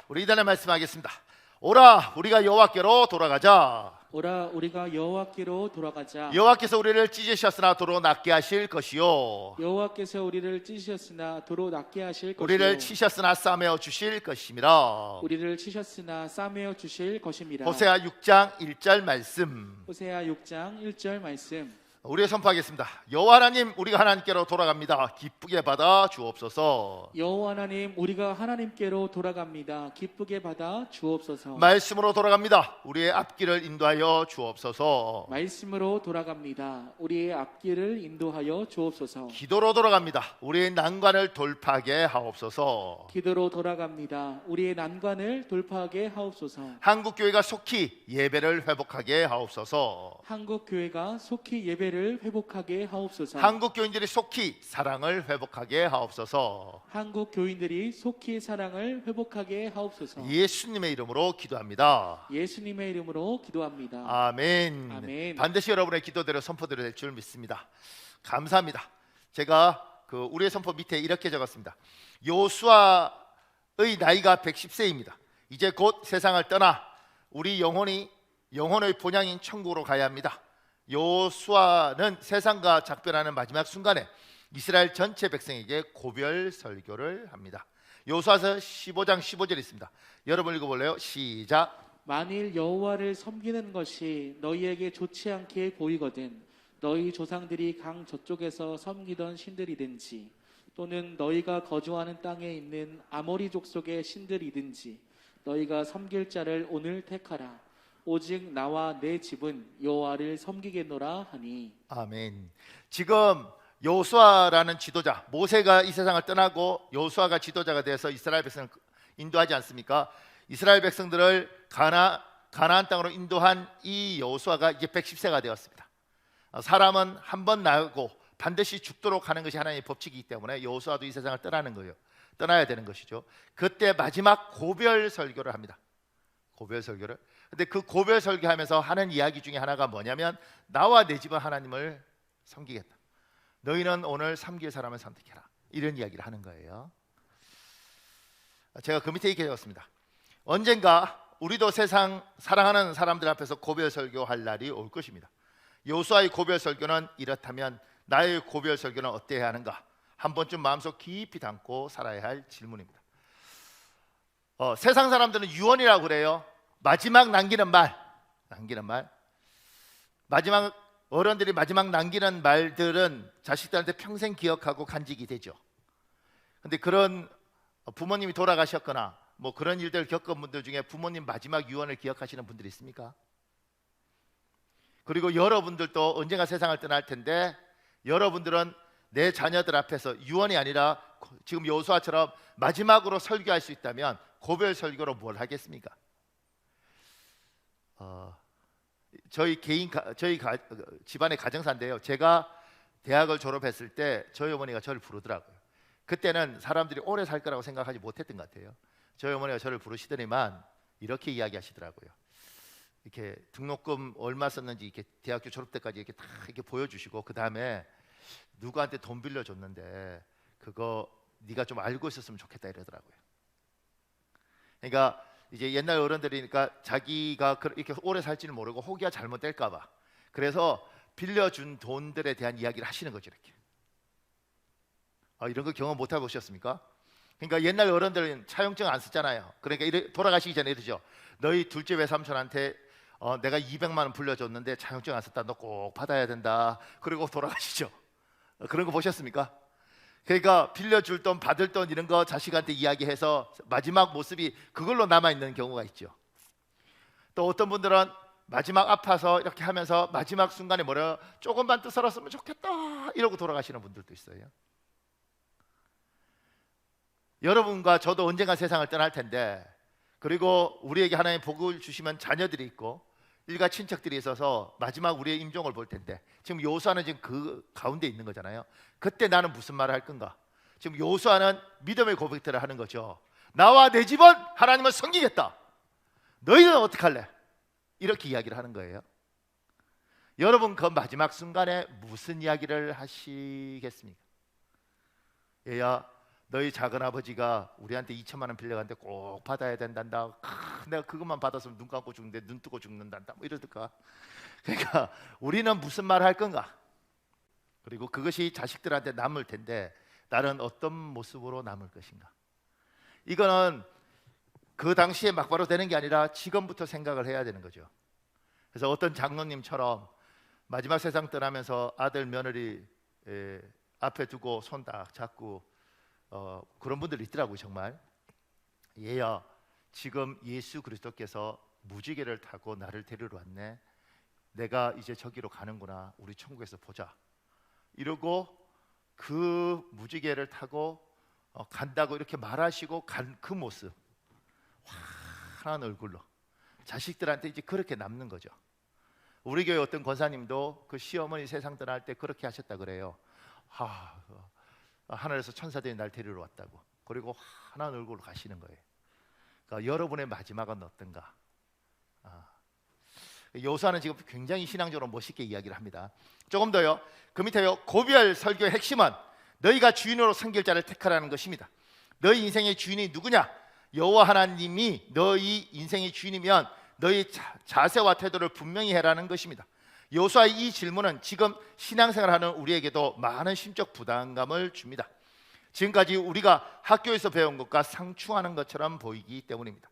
우리 이단에 말씀하겠습니다. 오라 우리가 여호와께로 돌아가자. 오라 우리가 여호와께로 돌아가자. 여호와께서 우리를 찢으셨으나 도로 낫게 하실 것이요 여호와께서 우리를 찢으셨으나 도로 낫게 하실 것이요 우리를 치셨으나 싸매어 주실 것임이라. 우리를 치셨으나 싸매어 주실 것입니다. 호세아 6장 1절 말씀. 호세아 6장 1절 말씀. 우리가 선포하겠습니다. 여호와 하나님 우리가 하나님께로 돌아갑니다. 기쁘게 받아 주옵소서. 여호와 하나님 우리가 하나님께로 돌아갑니다. 기쁘게 받아 주옵소서. 말씀으로 돌아갑니다. 우리의 앞길을 인도하여 주옵소서. 말씀으로 돌아갑니다. 우리의 앞길을 인도하여 주옵소서. 기도로 돌아갑니다. 우리의 난관을 돌파하게 하옵소서. 기도로 돌아갑니다. 우리의 난관을 돌파하게 하옵소서. 한국 교회가 속히 예배를 회복하게 하옵소서. 한국 교회가 속히 예배를 회복하게 하옵소서. 한국 교인들이 속히 사랑을 회복하게 하옵소서. 한국 교인들이 속히 사랑을 회복하게 하옵소서. 예수님의 이름으로 기도합니다. 예수님의 이름으로 기도합니다. 아멘. 아멘. 반드시 여러분의 기도대로 선포대로 될 줄 믿습니다. 감사합니다. 제가 우리의 선포 밑에 이렇게 적었습니다. 요수아의 나이가 110세입니다. 이제 곧 세상을 떠나 우리 영혼의 본향인 천국으로 가야 합니다. 요수아는 세상과 작별하는 마지막 순간에 이스라엘 전체 백성에게 고별 설교를 합니다. 요수아서 15장 15절에 있습니다. 여러분 읽어볼래요? 시작. 만일 여호와를 섬기는 것이 너희에게 좋지 않게 보이거든 너희 조상들이 강 저쪽에서 섬기던 신들이든지 또는 너희가 거주하는 땅에 있는 아모리 족속의 신들이든지 너희가 섬길 자를 오늘 택하라. 오직 나와 내 집은 여호와를 섬기겠노라 하니. 아멘. 지금 여호수아라는 지도자, 모세가 이 세상을 떠나고 여호수아가 지도자가 돼서 이스라엘 백성을 인도하지 않습니까? 이스라엘 백성들을 가나안 땅으로 인도한 이 여호수아가 이제 110세가 되었습니다. 사람은 한 번 나고 반드시 죽도록 하는 것이 하나님의 법칙이기 때문에 여호수아도 이 세상을 떠나야 되는 것이죠. 그때 마지막 고별 설교를 합니다. 고별 설교를. 근데 그 고별 설교하면서 하는 이야기 중에 하나가 뭐냐면 나와 내 집은 하나님을 섬기겠다. 너희는 오늘 섬길 사람을 선택해라. 이런 이야기를 하는 거예요. 제가 그 밑에 이렇게 적었습니다. 언젠가 우리도 세상 사랑하는 사람들 앞에서 고별 설교할 날이 올 것입니다. 여호수아의 고별 설교는 이렇다면 나의 고별 설교는 어때야 하는가? 한 번쯤 마음속 깊이 담고 살아야 할 질문입니다. 세상 사람들은 유언이라고 그래요. 마지막 남기는 말. 마지막 어른들이 마지막 남기는 말들은 자식들한테 평생 기억하고 간직이 되죠. 근데 그런 부모님이 돌아가셨거나 뭐 그런 일들 겪은 분들 중에 부모님 마지막 유언을 기억하시는 분들이 있습니까? 그리고 여러분들도 언젠가 세상을 떠날 텐데 여러분들은 내 자녀들 앞에서 유언이 아니라 지금 여호수아처럼 마지막으로 설교할 수 있다면 고별 설교로 뭘 하겠습니까? 저희 집안의 가정사인데요. 제가 대학을 졸업했을 때 저희 어머니가 저를 부르더라고요. 그때는 사람들이 오래 살 거라고 생각하지 못했던 것 같아요. 저희 어머니가 저를 부르시더니만 이렇게 이야기하시더라고요. 이렇게 등록금 얼마 썼는지 이렇게 대학교 졸업 때까지 이렇게 다 이렇게 보여주시고 그 다음에 누구한테 돈 빌려줬는데 그거 네가 좀 알고 있었으면 좋겠다 이러더라고요. 그러니까 이제 옛날 어른들이니까 자기가 이렇게 오래 살지는 모르고 혹여 잘못될까 봐 그래서 빌려준 돈들에 대한 이야기를 하시는 거죠. 이렇게 이런 거 경험 못 해보셨습니까? 그러니까 옛날 어른들은 차용증 안 쓰잖아요. 그러니까 돌아가시기 전에 이러죠. 너희 둘째 외삼촌한테 내가 200만 원 불려줬는데 차용증 안 썼다. 너 꼭 받아야 된다. 그리고 돌아가시죠. 그런 거 보셨습니까? 그러니까 빌려줄 돈, 받을 돈 이런 거 자식한테 이야기해서 마지막 모습이 그걸로 남아있는 경우가 있죠. 또 어떤 분들은 마지막 아파서 이렇게 하면서 마지막 순간에 뭐래요? 조금만 더 살았으면 좋겠다 이러고 돌아가시는 분들도 있어요. 여러분과 저도 언젠가 세상을 떠날 텐데 그리고 우리에게 하나님 복을 주시면 자녀들이 있고 일가 친척들이 있어서 마지막 우리의 임종을 볼 텐데 지금 여호수아는 지금 그 가운데 있는 거잖아요. 그때 나는 무슨 말을 할 건가? 지금 여호수아는 믿음의 고백들을 하는 거죠. 나와 내 집은 하나님을 섬기겠다. 너희는 어떻게 할래? 이렇게 이야기를 하는 거예요. 여러분 그 마지막 순간에 무슨 이야기를 하시겠습니까? 얘야 너희 작은 아버지가 우리한테 2천만 원 빌려갔는데 꼭 받아야 된단다. 내가 그것만 받았으면 눈 감고 죽는데 눈 뜨고 죽는단다. 뭐 이러든가. 그러니까 우리는 무슨 말을 할 건가? 그리고 그것이 자식들한테 남을 텐데 나는 어떤 모습으로 남을 것인가? 이거는 그 당시에 막바로 되는 게 아니라 지금부터 생각을 해야 되는 거죠. 그래서 어떤 장로님처럼 마지막 세상 떠나면서 아들 며느리 앞에 두고 손 딱 잡고 그런 분들이 있더라고요. 정말 얘야, 지금 예수 그리스도께서 무지개를 타고 나를 데리러 왔네. 내가 이제 저기로 가는구나. 우리 천국에서 보자. 이러고 그 무지개를 타고 간다고 이렇게 말하시고 간 그 모습, 환한 얼굴로 자식들한테 이제 그렇게 남는 거죠. 우리 교회 어떤 권사님도 그 시어머니 세상 떠날 때 그렇게 하셨다 그래요. 하늘에서 천사들이 날 데리러 왔다고. 그리고 환한 얼굴로 가시는 거예요. 그러니까 여러분의 마지막은 어떤가? 요수아는 지금 굉장히 신앙적으로 멋있게 이야기를 합니다. 조금 더요. 그 밑에요. 고별 설교의 핵심은 너희가 주인으로 섬길 자를 택하라는 것입니다. 너희 인생의 주인이 누구냐? 여호와 하나님이 너희 인생의 주인이면 너희 자세와 태도를 분명히 해라는 것입니다. 요수아의 이 질문은 지금 신앙생활하는 우리에게도 많은 심적 부담감을 줍니다. 지금까지 우리가 학교에서 배운 것과 상충하는 것처럼 보이기 때문입니다.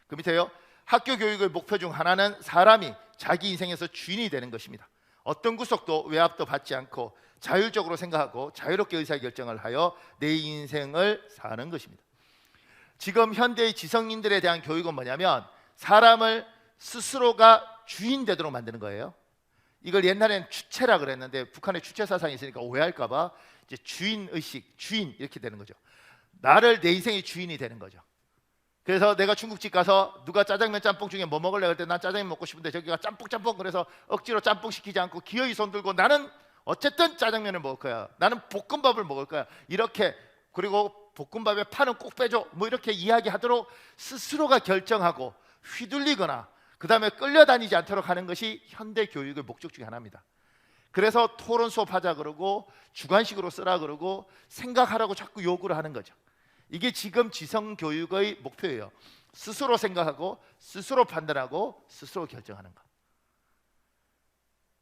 그 밑에요. 학교 교육의 목표 중 하나는 사람이 자기 인생에서 주인이 되는 것입니다. 어떤 구속도 외압도 받지 않고 자율적으로 생각하고 자유롭게 의사결정을 하여 내 인생을 사는 것입니다. 지금 현대의 지성인들에 대한 교육은 뭐냐면 사람을 스스로가 주인 되도록 만드는 거예요. 이걸 옛날엔 주체라 그랬는데 북한에 주체 사상이 있으니까 오해할까 봐 이제 주인 의식, 주인 이렇게 되는 거죠. 나를 내 인생의 주인이 되는 거죠. 그래서 내가 중국집 가서 누가 짜장면 짬뽕 중에 뭐 먹을래 할 때 난 짜장면 먹고 싶은데 저기가 짬뽕 그래서 억지로 짬뽕 시키지 않고 기어이 손 들고 나는 어쨌든 짜장면을 먹을 거야. 나는 볶음밥을 먹을 거야. 이렇게 그리고 볶음밥에 파는 꼭 빼줘. 뭐 이렇게 이야기하도록 스스로가 결정하고 휘둘리거나 그 다음에 끌려다니지 않도록 하는 것이 현대 교육의 목적 중에 하나입니다. 그래서 토론 수업 하자 그러고 주관식으로 쓰라 그러고 생각하라고 자꾸 요구를 하는 거죠. 이게 지금 지성 교육의 목표예요. 스스로 생각하고 스스로 판단하고 스스로 결정하는 것.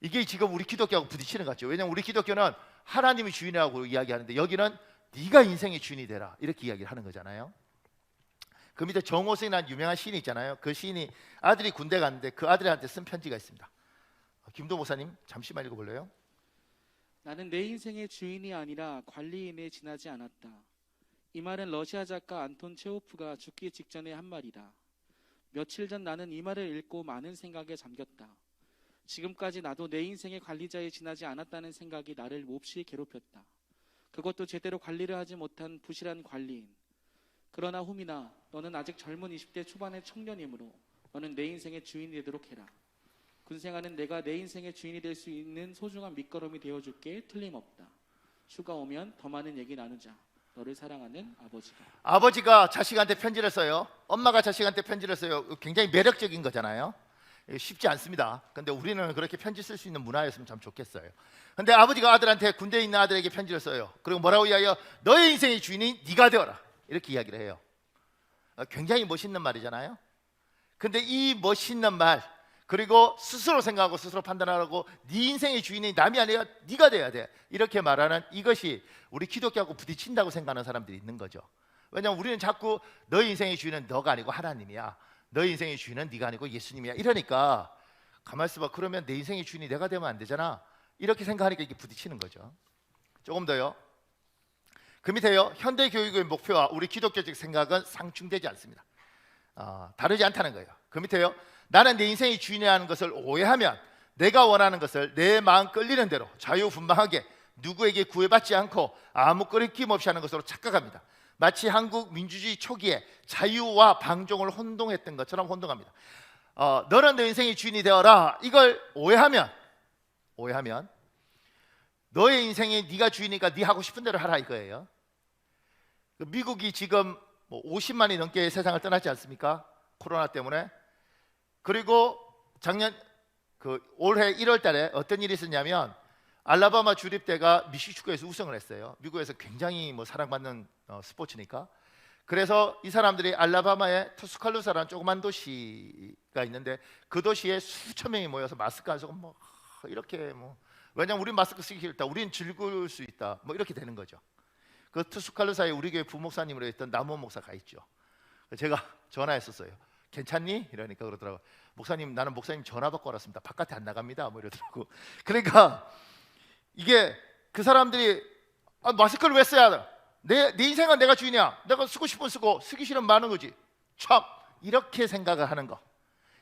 이게 지금 우리 기독교하고 부딪히는 것 같죠. 왜냐하면 우리 기독교는 하나님이 주인이라고 이야기하는데 여기는 네가 인생의 주인이 되라 이렇게 이야기를 하는 거잖아요. 그 밑에 정호승이라는 유명한 시인이 있잖아요. 그 시인이 아들이 군대 갔는데 그 아들한테 쓴 편지가 있습니다. 김도 목사님 잠시만 읽어볼래요? 나는 내 인생의 주인이 아니라 관리인에 지나지 않았다. 이 말은 러시아 작가 안톤 체호프가 죽기 직전에 한 말이다. 며칠 전 나는 이 말을 읽고 많은 생각에 잠겼다. 지금까지 나도 내 인생의 관리자에 지나지 않았다는 생각이 나를 몹시 괴롭혔다. 그것도 제대로 관리를 하지 못한 부실한 관리인. 그러나 후미나 너는 아직 젊은 20대 초반의 청년이므로 너는 내 인생의 주인이 되도록 해라. 군생활은 내가 내 인생의 주인이 될 수 있는 소중한 밑거름이 되어줄게. 틀림없다. 휴가 오면 더 많은 얘기 나누자. 너를 사랑하는 아버지가. 아버지가 자식한테 편지를 써요. 엄마가 자식한테 편지를 써요. 굉장히 매력적인 거잖아요. 쉽지 않습니다. 근데 우리는 그렇게 편지 쓸 수 있는 문화였으면 참 좋겠어요. 근데 아버지가 아들한테 군대에 있는 아들에게 편지를 써요. 그리고 뭐라고 이야기해요? 너의 인생의 주인이 네가 되어라 이렇게 이야기를 해요. 굉장히 멋있는 말이잖아요. 근데 이 멋있는 말 그리고 스스로 생각하고 스스로 판단하라고 네 인생의 주인이 남이 아니라 네가 돼야 돼 이렇게 말하는 이것이 우리 기독교하고 부딪힌다고 생각하는 사람들이 있는 거죠. 왜냐하면 우리는 자꾸 너의 인생의 주인은 너가 아니고 하나님이야. 너의 인생의 주인은 네가 아니고 예수님이야. 이러니까 가만히 있어봐. 그러면 내 인생의 주인이 내가 되면 안 되잖아. 이렇게 생각하니까 이게 부딪히는 거죠. 조금 더요. 그 밑에요. 현대 교육의 목표와 우리 기독교적 생각은 상충되지 않습니다. 다르지 않다는 거예요. 그 밑에요. 나는 내 인생의 주인이라는 것을 오해하면 내가 원하는 것을 내 마음 끌리는 대로 자유분방하게 누구에게 구애받지 않고 아무 꺼리낌 없이 하는 것으로 착각합니다. 마치 한국 민주주의 초기에 자유와 방종을 혼동했던 것처럼 혼동합니다. 너는 내 인생의 주인이 되어라. 이걸 오해하면 너의 인생에 네가 주인이니까 네 하고 싶은 대로 하라 이거예요. 미국이 지금 50만이 넘게 세상을 떠났지 않습니까? 코로나 때문에. 그리고 작년 올해 1월 달에 어떤 일이 있었냐면 알라바마 주립대가 미식축구에서 우승을 했어요. 미국에서 굉장히 뭐 사랑받는 스포츠니까. 그래서 이 사람들이 알라바마의 투스칼루사라는 조그만 도시가 있는데 그 도시에 수천 명이 모여서 마스크 안 쓰고 뭐 이렇게 뭐 왜냐면 우린 마스크 쓰기 싫다, 우린 즐거울 수 있다, 뭐 이렇게 되는 거죠. 그 투스칼루사에 우리 교회 부목사님으로 했던 남원 목사가 있죠. 제가 전화했었어요. 괜찮니? 이러니까 그러더라고. 목사님, 나는 목사님 전화 받고 왔습니다. 바깥에 안 나갑니다. 뭐 이러더라고. 그러니까 이게 그 사람들이 마스크를 왜 써야 돼? 내 인생은 내가 주인이야. 내가 쓰고 싶으면 쓰고 쓰기 싫으면 마는 거지. 참 이렇게 생각을 하는 거,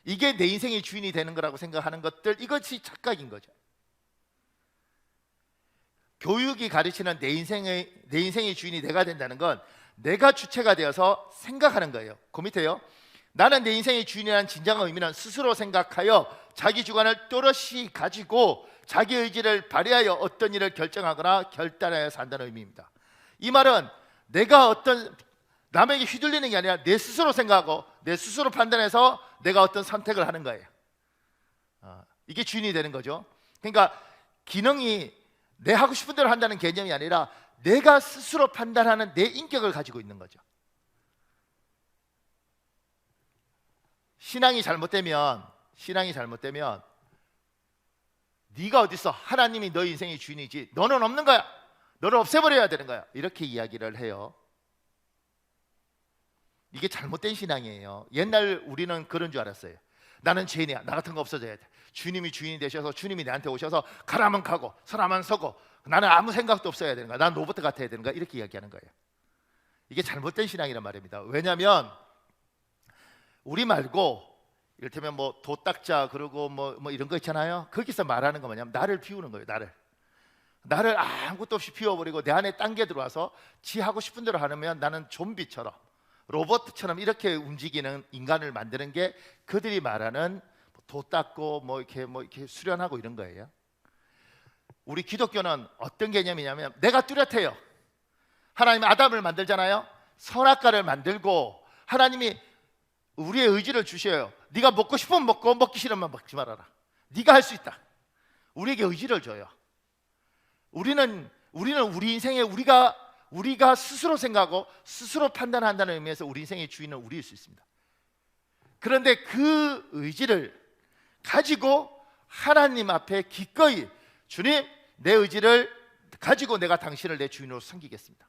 이게 내 인생의 주인이 되는 거라고 생각하는 것들, 이것이 착각인 거죠. 교육이 가르치는 내 인생의 주인이 내가 된다는 건 내가 주체가 되어서 생각하는 거예요. 그 밑에요. 나는 내 인생의 주인이라는 진정한 의미는 스스로 생각하여 자기 주관을 또렷이 가지고 자기 의지를 발휘하여 어떤 일을 결정하거나 결단하여 산다는 의미입니다. 이 말은 내가 어떤 남에게 휘둘리는 게 아니라 내 스스로 생각하고 내 스스로 판단해서 내가 어떤 선택을 하는 거예요. 이게 주인이 되는 거죠. 그러니까 기능이 내 하고 싶은 대로 한다는 개념이 아니라 내가 스스로 판단하는 내 인격을 가지고 있는 거죠. 신앙이 잘못되면 네가 어딨어? 하나님이 너의 인생의 주인이지, 너는 없는 거야. 너를 없애버려야 되는 거야. 이렇게 이야기를 해요. 이게 잘못된 신앙이에요. 옛날 우리는 그런 줄 알았어요. 나는 죄인이야, 나 같은 거 없어져야 돼. 주님이 주인이 되셔서 주님이 나한테 오셔서 가라면 가고 서라면 서고 나는 아무 생각도 없어야 되는 거야. 난 로봇 같아야 되는 거야. 이렇게 이야기하는 거예요. 이게 잘못된 신앙이란 말입니다. 왜냐하면 우리 말고 이를테면 뭐 도딱자 그러고 뭐 이런 거 있잖아요. 거기서 말하는 거 뭐냐면 나를 비우는 거예요. 나를 아무것도 없이 비워버리고 내 안에 딴 게 들어와서 지 하고 싶은 대로 하면 나는 좀비처럼 로봇처럼 이렇게 움직이는 인간을 만드는 게 그들이 말하는 도 닦고 뭐 이렇게 수련하고 이런 거예요. 우리 기독교는 어떤 개념이냐면 내가 뚜렷해요. 하나님이 아담을 만들잖아요. 선악과를 만들고 하나님이 우리의 의지를 주셔요. 네가 먹고 싶으면 먹고 먹기 싫으면 먹지 말아라. 네가 할 수 있다. 우리에게 의지를 줘요. 우리는 우리 인생에 우리가 스스로 생각하고 스스로 판단한다는 의미에서 우리 인생의 주인은 우리일 수 있습니다. 그런데 그 의지를 가지고 하나님 앞에 기꺼이 주님, 내 의지를 가지고 내가 당신을 내 주인으로 섬기겠습니다.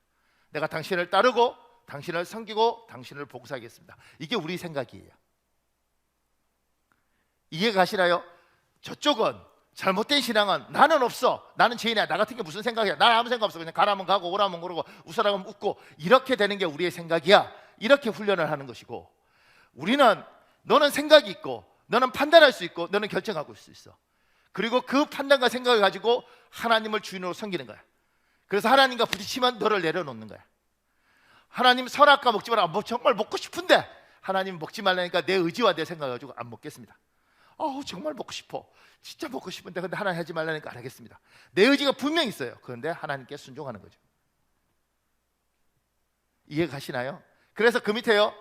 내가 당신을 따르고 당신을 섬기고 당신을 복사하겠습니다. 이게 우리 생각이에요. 이해가 가시나요? 저쪽은 잘못된 신앙은 나는 없어, 나는 죄인이야, 나 같은 게 무슨 생각이야, 난 아무 생각 없어, 그냥 가라면 가고 오라면 그러고 웃으라면 웃고 이렇게 되는 게 우리의 생각이야. 이렇게 훈련을 하는 것이고, 우리는 너는 생각이 있고 너는 판단할 수 있고 너는 결정하고 수 있어. 그리고 그 판단과 생각을 가지고 하나님을 주인으로 섬기는 거야. 그래서 하나님과 부딪히면 너를 내려놓는 거야. 하나님 선악과 먹지 마라. 정말 먹고 싶은데 하나님 먹지 말라니까 내 의지와 내 생각을 가지고 안 먹겠습니다. 정말 먹고 싶어, 진짜 먹고 싶은데 근데 하나님 하지 말라니까 안 하겠습니다. 내 의지가 분명히 있어요. 그런데 하나님께 순종하는 거죠. 이해 가시나요? 그래서 그 밑에요,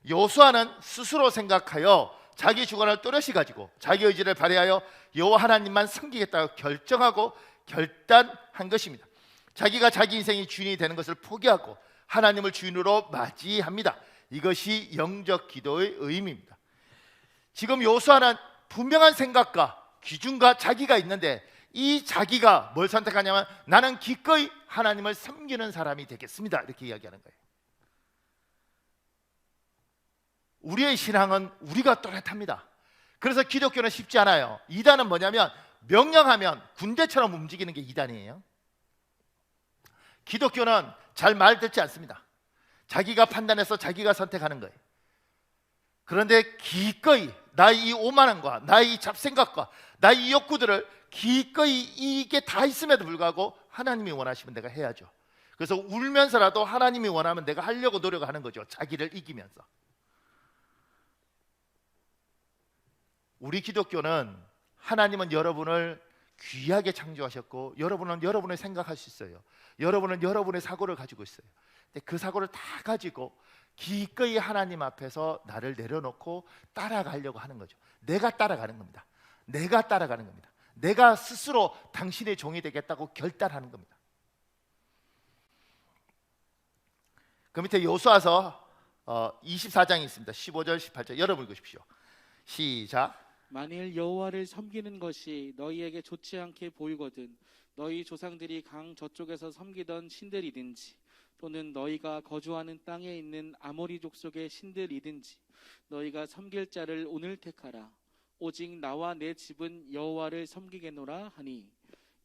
여호수아는 스스로 생각하여 자기 주관을 또렷이 가지고 자기 의지를 발휘하여 여호와 하나님만 섬기겠다고 결정하고 결단한 것입니다. 자기가 자기 인생의 주인이 되는 것을 포기하고 하나님을 주인으로 맞이합니다. 이것이 영적 기도의 의미입니다. 지금 여호수아는 분명한 생각과 기준과 자기가 있는데 이 자기가 뭘 선택하냐면 나는 기꺼이 하나님을 섬기는 사람이 되겠습니다. 이렇게 이야기하는 거예요. 우리의 신앙은 우리가 또렷합니다. 그래서 기독교는 쉽지 않아요. 이단은 뭐냐면 명령하면 군대처럼 움직이는 게 이단이에요. 기독교는 잘 말 듣지 않습니다. 자기가 판단해서 자기가 선택하는 거예요. 그런데 기꺼이 나의 이 오만함과 나의 이 잡생각과 나의 이 욕구들을 기꺼이 이게 다 있음에도 불구하고 하나님이 원하시면 내가 해야죠. 그래서 울면서라도 하나님이 원하면 내가 하려고 노력하는 거죠. 자기를 이기면서. 우리 기독교는 하나님은 여러분을 귀하게 창조하셨고 여러분은 여러분의 생각할 수 있어요. 여러분은 여러분의 사고를 가지고 있어요. 근데 그 사고를 다 가지고 기꺼이 하나님 앞에서 나를 내려놓고 따라가려고 하는 거죠. 내가 따라가는 겁니다. 내가 따라가는 겁니다. 내가 스스로 당신의 종이 되겠다고 결단하는 겁니다. 그 밑에 여호수아서 24장이 있습니다. 15절 18절 여러분 읽으십시오. 시작. 만일 여호와를 섬기는 것이 너희에게 좋지 않게 보이거든 너희 조상들이 강 저쪽에서 섬기던 신들이든지 또는 너희가 거주하는 땅에 있는 아모리 족속의 신들이든지 너희가 섬길 자를 오늘 택하라. 오직 나와 내 집은 여호와를 섬기겠노라 하니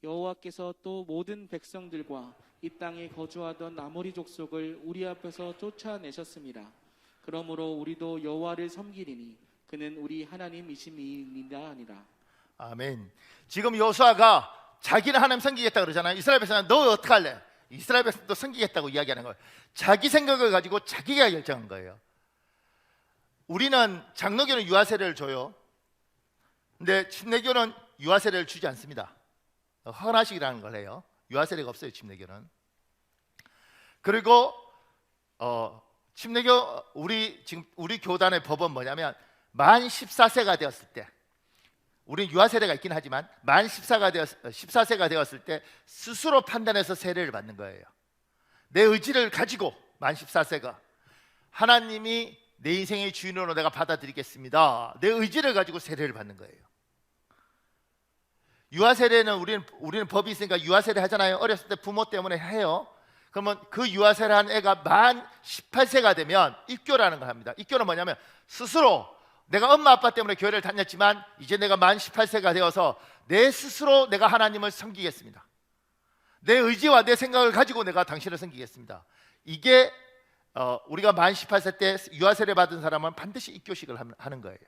여호와께서 또 모든 백성들과 이 땅에 거주하던 아모리 족속을 우리 앞에서 쫓아내셨습니다. 그러므로 우리도 여호와를 섬기리니 그는 우리 하나님이심이니라 하니라. 아멘. 지금 여호수아가 자기는 하나님 섬기겠다 그러잖아요. 이스라엘 백성은 너 어떡할래? 이스라엘 백성도 섬기겠다고 이야기하는 거예요. 자기 생각을 가지고 자기가 결정한 거예요. 우리는 장로교는 유아세례를 줘요. 근데 침례교는 유아세례를 주지 않습니다. 헌화식이라는 걸 해요. 유아세례가 없어요, 침례교는. 그리고 침례교 우리 교단의 법은 뭐냐면 만 14세가 되었을 때, 우리는 유아세례가 있긴 하지만 만 14세가 되었을 때 스스로 판단해서 세례를 받는 거예요. 내 의지를 가지고 만 14세가 하나님이 내 인생의 주인으로 내가 받아들이겠습니다. 내 의지를 가지고 세례를 받는 거예요. 유아세례는 우리는 법이 있으니까 유아세례 하잖아요. 어렸을 때 부모 때문에 해요. 그러면 그 유아세례 한 애가 만 18세가 되면 입교라는 걸 합니다. 입교는 뭐냐면 스스로 내가 엄마 아빠 때문에 교회를 다녔지만 이제 내가 만 18세가 되어서 내 스스로 내가 하나님을 섬기겠습니다. 내 의지와 내 생각을 가지고 내가 당신을 섬기겠습니다. 이게 우리가 만 18세 때 유아세례 받은 사람은 반드시 입교식을 하는 거예요.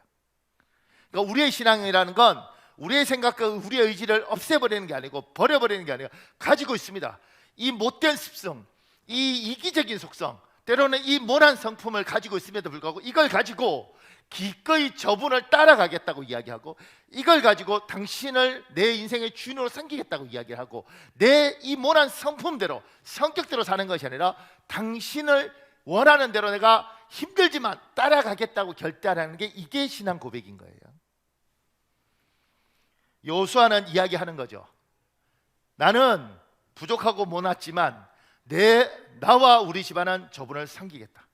그러니까 우리의 신앙이라는 건 우리의 생각과 우리의 의지를 없애버리는 게 아니고 버려버리는 게 아니라 가지고 있습니다. 이 못된 습성, 이 이기적인 속성, 때로는 이 모난 성품을 가지고 있음에도 불구하고 이걸 가지고 기꺼이 저분을 따라가겠다고 이야기하고 이걸 가지고 당신을 내 인생의 주인으로 섬기겠다고 이야기하고 내 이 모난 성품대로 성격대로 사는 것이 아니라 당신을 원하는 대로 내가 힘들지만 따라가겠다고 결단하는 게 이게 신앙 고백인 거예요. 여호수아는 이야기하는 거죠. 나는 부족하고 못났지만 나와 우리 집안은 저분을 섬기겠다.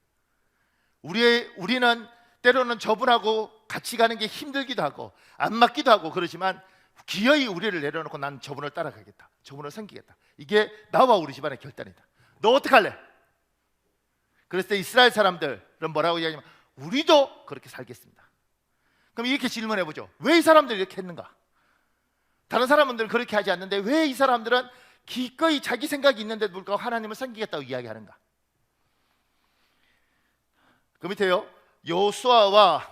우리는 때로는 저분하고 같이 가는 게 힘들기도 하고 안 맞기도 하고 그러지만 기어이 우리를 내려놓고 난 저분을 따라가겠다. 저분을 섬기겠다. 이게 나와 우리 집안의 결단이다. 너 어떡할래? 그랬을 때 이스라엘 사람들은 뭐라고 이야기하냐면 우리도 그렇게 살겠습니다. 그럼 이렇게 질문해 보죠. 왜 이 사람들이 이렇게 했는가? 다른 사람들은 그렇게 하지 않는데 왜 이 사람들은 기꺼이 자기 생각이 있는데도 불구하고 하나님을 섬기겠다고 이야기하는가? 그 밑에요. 여호수아와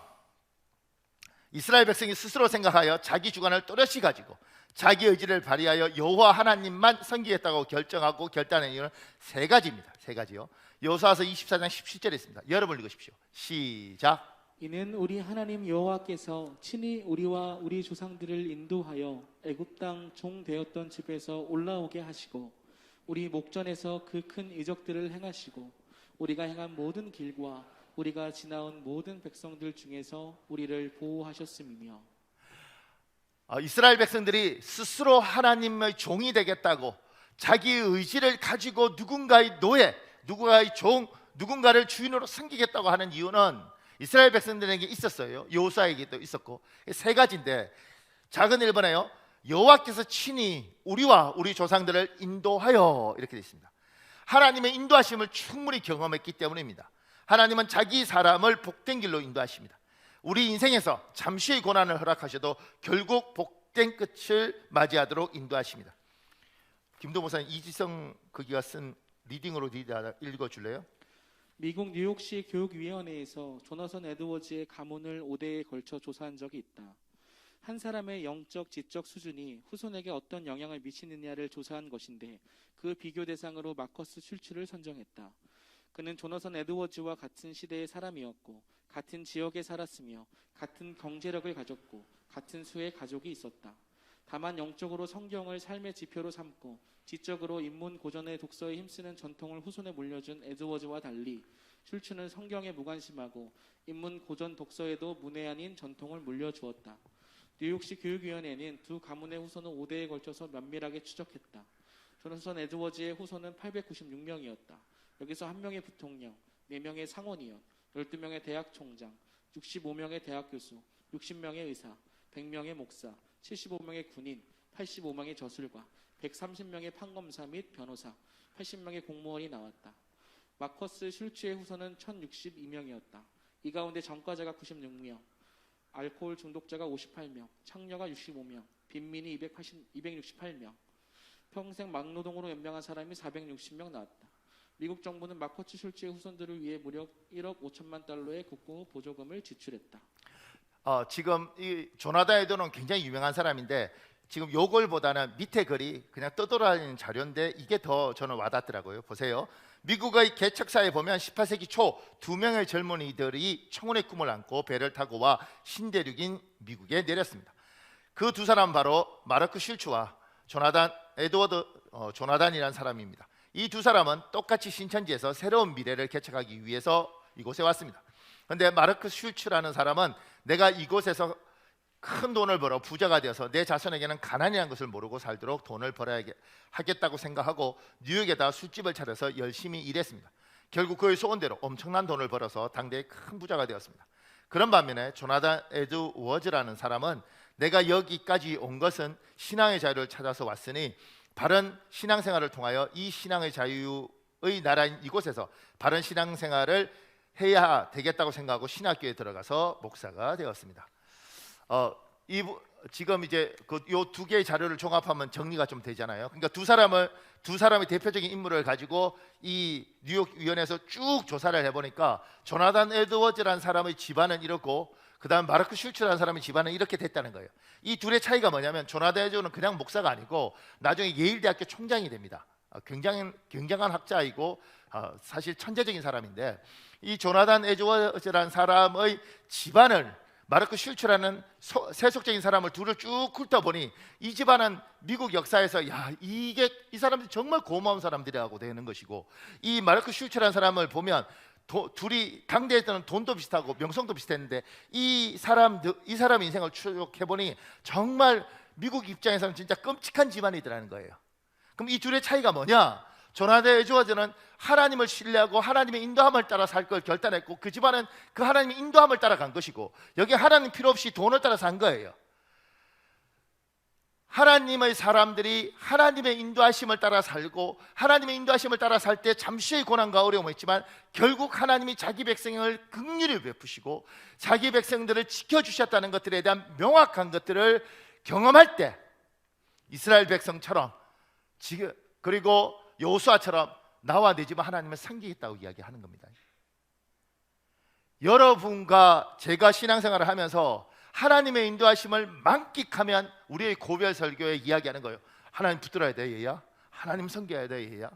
이스라엘 백성이 스스로 생각하여 자기 주관을 또렷이 가지고 자기 의지를 발휘하여 여호와 하나님만 섬기겠다고 결정하고 결단한 이유는 세 가지입니다. 세 가지요. 여호수아서 24장 17절에 있습니다. 여러분 읽으십시오. 시작. 이는 우리 하나님 여호와께서 친히 우리와 우리 조상들을 인도하여 애굽 땅 종 되었던 집에서 올라오게 하시고 우리 목전에서 그 큰 이적들을 행하시고 우리가 행한 모든 길과 우리가 지나온 모든 백성들 중에서 우리를 보호하셨음이며. 이스라엘 백성들이 스스로 하나님의 종이 되겠다고 자기의 의지를 가지고 누군가의 노예, 누군가의 종, 누군가를 주인으로 섬기겠다고 하는 이유는 이스라엘 백성들에게 있었어요. 여호수아에게도 있었고 세 가지인데 작은 1번에요. 여호와께서 친히 우리와 우리 조상들을 인도하여 이렇게 되어 있습니다. 하나님의 인도하심을 충분히 경험했기 때문입니다. 하나님은 자기 사람을 복된 길로 인도하십니다. 우리 인생에서 잠시의 고난을 허락하셔도 결국 복된 끝을 맞이하도록 인도하십니다. 김도 목사님 이지성 거기가 쓴 리딩으로 읽어줄래요? 미국 뉴욕시 교육위원회에서 조나선 에드워즈의 가문을 5대에 걸쳐 조사한 적이 있다. 한 사람의 영적, 지적 수준이 후손에게 어떤 영향을 미치느냐를 조사한 것인데 그 비교 대상으로 마커스 슐츠를 선정했다. 그는 조나선 에드워즈와 같은 시대의 사람이었고 같은 지역에 살았으며 같은 경제력을 가졌고 같은 수의 가족이 있었다. 다만 영적으로 성경을 삶의 지표로 삼고 지적으로 인문 고전의 독서에 힘쓰는 전통을 후손에 물려준 에드워즈와 달리 슐츠는 성경에 무관심하고 인문 고전 독서에도 문외한인 전통을 물려주었다. 뉴욕시 교육위원회는 두 가문의 후손은 5대에 걸쳐서 면밀하게 추적했다. 조나선 에드워즈의 후손은 896명이었다. 여기서 1명의 부통령, 4명의 상원의원, 12명의 대학 총장, 65명의 대학 교수, 60명의 의사, 100명의 목사, 75명의 군인, 85명의 저술가, 130명의 판검사 및 변호사, 80명의 공무원이 나왔다. 마커스 슐츠의 후손은 1062명이었다. 이 가운데 전과자가 96명, 알코올 중독자가 58명, 창녀가 65명, 빈민이 268명, 평생 막노동으로 연명한 사람이 460명 나왔다. 미국 정부는 마커스 슐츠의 후손들을 위해 무려 1억 5천만 달러의 국고 보조금을 지출했다. 지금 이 조나단 에드워는 굉장히 유명한 사람인데 지금 요걸보다는 밑에 글이 그냥 떠돌아다니는 자료인데 이게 더 저는 와닿더라고요. 보세요. 미국의 개척사에 보면 18세기 초 2명의 젊은이들이 청혼의 꿈을 안고 배를 타고 와 신대륙인 미국에 내렸습니다. 그 두 사람은 바로 마르크 슐츠와 조나단 에드워드 조나단이라는 사람입니다. 이 두 사람은 똑같이 신천지에서 새로운 미래를 개척하기 위해서 이곳에 왔습니다. 그런데 마르크 슐츠라는 사람은 내가 이곳에서 큰 돈을 벌어 부자가 되어서 내 자손에게는 가난이라는 것을 모르고 살도록 돈을 벌어야 하겠다고 생각하고 뉴욕에다 술집을 차려서 열심히 일했습니다. 결국 그의 소원대로 엄청난 돈을 벌어서 당대의 큰 부자가 되었습니다. 그런 반면에 조나단 에드워즈라는 사람은 내가 여기까지 온 것은 신앙의 자유를 찾아서 왔으니 바른 신앙생활을 통하여 이 신앙의 자유의 나라인 이곳에서 바른 신앙생활을 해야 되겠다고 생각하고 신학교에 들어가서 목사가 되었습니다. 지금 이제 요 두 개의 자료를 종합하면 정리가 좀 되잖아요. 그러니까 두 사람의 대표적인 인물을 가지고 이 뉴욕 위원회에서 쭉 조사를 해보니까 조나단 에드워즈라는 사람의 집안은 이렇고 그다음 마르크 슐츠라는 사람의 집안은 이렇게 됐다는 거예요. 이 둘의 차이가 뭐냐면 조나단 에드워즈는 그냥 목사가 아니고 나중에 예일대학교 총장이 됩니다. 굉장한 학자이고 사실 천재적인 사람인데 이 조나단 에드워즈라는 사람의 집안을 마르크 슐츠라는 세속적인 사람을 둘을 쭉 훑어보니 이 집안은 미국 역사에서 이 사람들이 정말 고마운 사람들이라고 되는 것이고 이 마르크 슐츠라는 사람을 보면 둘이 당대에서는 돈도 비슷하고 명성도 비슷했는데 이 사람 인생을 추적해보니 정말 미국 입장에서는 진짜 끔찍한 집안이더라는 거예요. 그럼 이 둘의 차이가 뭐냐? 조나단 에드워즈는 하나님을 신뢰하고 하나님의 인도함을 따라 살 걸 결단했고 그 집안은 그 하나님의 인도함을 따라간 것이고 여기 하나님 필요 없이 돈을 따라 산 거예요. 하나님의 사람들이 하나님의 인도하심을 따라 살고 하나님의 인도하심을 따라 살 때 잠시의 고난과 어려움이 있지만 결국 하나님이 자기 백성을 긍휼히 베푸시고 자기 백성들을 지켜주셨다는 것들에 대한 명확한 것들을 경험할 때 이스라엘 백성처럼 그리고 여호수아처럼 나와 내 집은 하나님을 섬기겠다고 이야기하는 겁니다. 여러분과 제가 신앙생활을 하면서 하나님의 인도하심을 만끽하면 우리의 고별 설교에 이야기하는 거예요. 하나님 붙들어야 돼 얘야. 하나님 섬겨야 돼 얘야.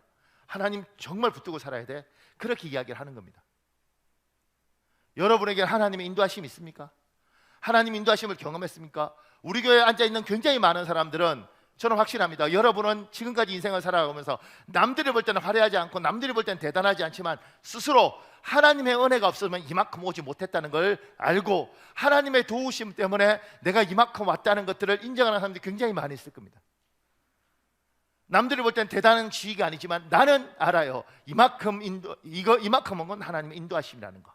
하나님 정말 붙들고 살아야 돼. 그렇게 이야기를 하는 겁니다. 여러분에게 하나님의 인도하심이 있습니까? 하나님 인도하심을 경험했습니까? 우리 교회에 앉아있는 굉장히 많은 사람들은 저는 확신합니다. 여러분은 지금까지 인생을 살아가면서 남들이 볼 때는 화려하지 않고 남들이 볼 때는 대단하지 않지만 스스로 하나님의 은혜가 없으면 이만큼 오지 못했다는 걸 알고 하나님의 도우심 때문에 내가 이만큼 왔다는 것들을 인정하는 사람들이 굉장히 많이 있을 겁니다. 남들이 볼 때는 대단한 지위가 아니지만 나는 알아요. 이만큼 온 건 하나님의 인도하심이라는 거.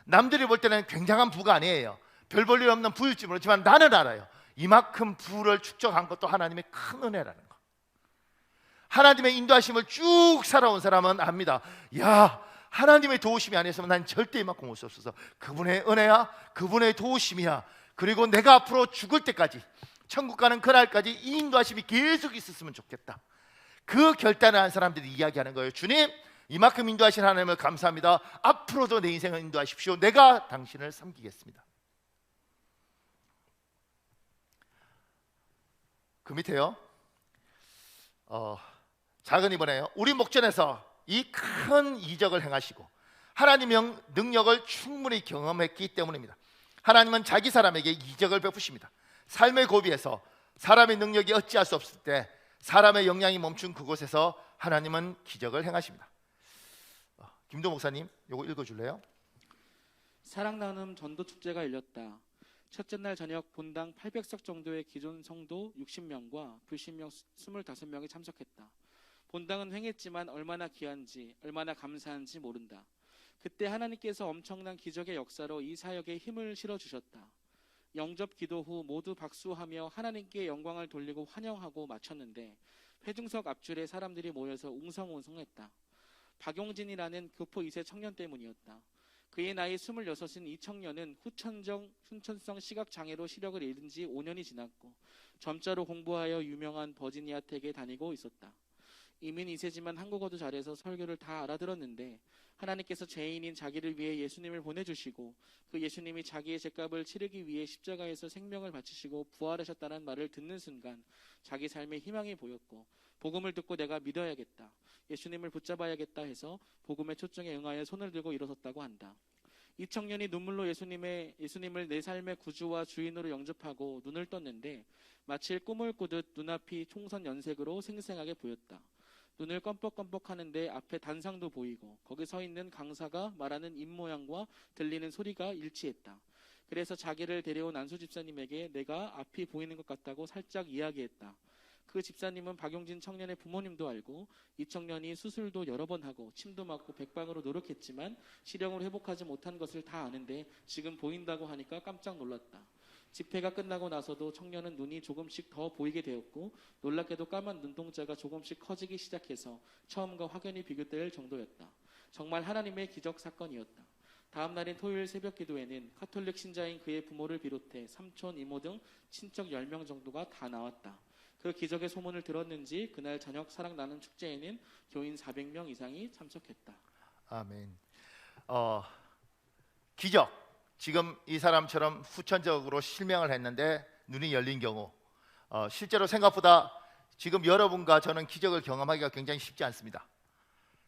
남들이 볼 때는 굉장한 부가 아니에요. 별 볼 일 없는 부일지 모르지만 나는 알아요. 이만큼 부를 축적한 것도 하나님의 큰 은혜라는 거. 하나님의 인도하심을 쭉 살아온 사람은 압니다. 하나님의 도우심이 아니었으면 난 절대 이만큼 올 수 없어서 그분의 은혜야, 그분의 도우심이야. 그리고 내가 앞으로 죽을 때까지 천국 가는 그날까지 이 인도하심이 계속 있었으면 좋겠다. 그 결단을 한 사람들이 이야기하는 거예요. 주님, 이만큼 인도하신 하나님을 감사합니다. 앞으로도 내 인생을 인도하십시오. 내가 당신을 섬기겠습니다. 그 밑에요. 작은 이번에요. 우리 목전에서 이 큰 이적을 행하시고 하나님의 능력을 충분히 경험했기 때문입니다. 하나님은 자기 사람에게 이적을 베푸십니다. 삶의 고비에서 사람의 능력이 어찌할 수 없을 때 사람의 역량이 멈춘 그곳에서 하나님은 기적을 행하십니다. 김도 목사님, 이거 읽어줄래요? 사랑 나눔 전도 축제가 열렸다. 첫째 날 저녁 본당 800석 정도의 기존 성도 60명과 불신명 25명이 참석했다. 본당은 횡했지만 얼마나 귀한지, 얼마나 감사한지 모른다. 그때 하나님께서 엄청난 기적의 역사로 이 사역에 힘을 실어주셨다. 영접 기도 후 모두 박수하며 하나님께 영광을 돌리고 환영하고 마쳤는데 회중석 앞줄에 사람들이 모여서 웅성웅성했다. 박용진이라는 교포 2세 청년 때문이었다. 그의 나이 26인 이 청년은 후천성 시각장애로 시력을 잃은 지 5년이 지났고 점자로 공부하여 유명한 버지니아 텍에 다니고 있었다. 이민 2세지만 한국어도 잘해서 설교를 다 알아들었는데 하나님께서 죄인인 자기를 위해 예수님을 보내주시고 그 예수님이 자기의 죄값을 치르기 위해 십자가에서 생명을 바치시고 부활하셨다는 말을 듣는 순간 자기 삶에 희망이 보였고 복음을 듣고 내가 믿어야겠다, 예수님을 붙잡아야겠다 해서 복음의 초청에 응하여 손을 들고 일어섰다고 한다. 이 청년이 눈물로 예수님을 내 삶의 구주와 주인으로 영접하고 눈을 떴는데 마치 꿈을 꾸듯 눈앞이 총선 연색으로 생생하게 보였다. 눈을 껌뻑껌뻑 하는데 앞에 단상도 보이고 거기 서 있는 강사가 말하는 입모양과 들리는 소리가 일치했다. 그래서 자기를 데려온 안수 집사님에게 내가 앞이 보이는 것 같다고 살짝 이야기했다. 그 집사님은 박용진 청년의 부모님도 알고 이 청년이 수술도 여러 번 하고 침도 맞고 백방으로 노력했지만 시력을 회복하지 못한 것을 다 아는데 지금 보인다고 하니까 깜짝 놀랐다. 집회가 끝나고 나서도 청년은 눈이 조금씩 더 보이게 되었고 놀랍게도 까만 눈동자가 조금씩 커지기 시작해서 처음과 확연히 비교될 정도였다. 정말 하나님의 기적 사건이었다. 다음 날인 토요일 새벽 기도에는 카톨릭 신자인 그의 부모를 비롯해 삼촌, 이모 등 친척 10명 정도가 다 나왔다. 그 기적의 소문을 들었는지 그날 저녁 사랑 나눔 축제에는 교인 400명 이상이 참석했다. 아멘. 기적. 지금 이 사람처럼 후천적으로 실명을 했는데 눈이 열린 경우, 실제로 생각보다 지금 여러분과 저는 기적을 경험하기가 굉장히 쉽지 않습니다.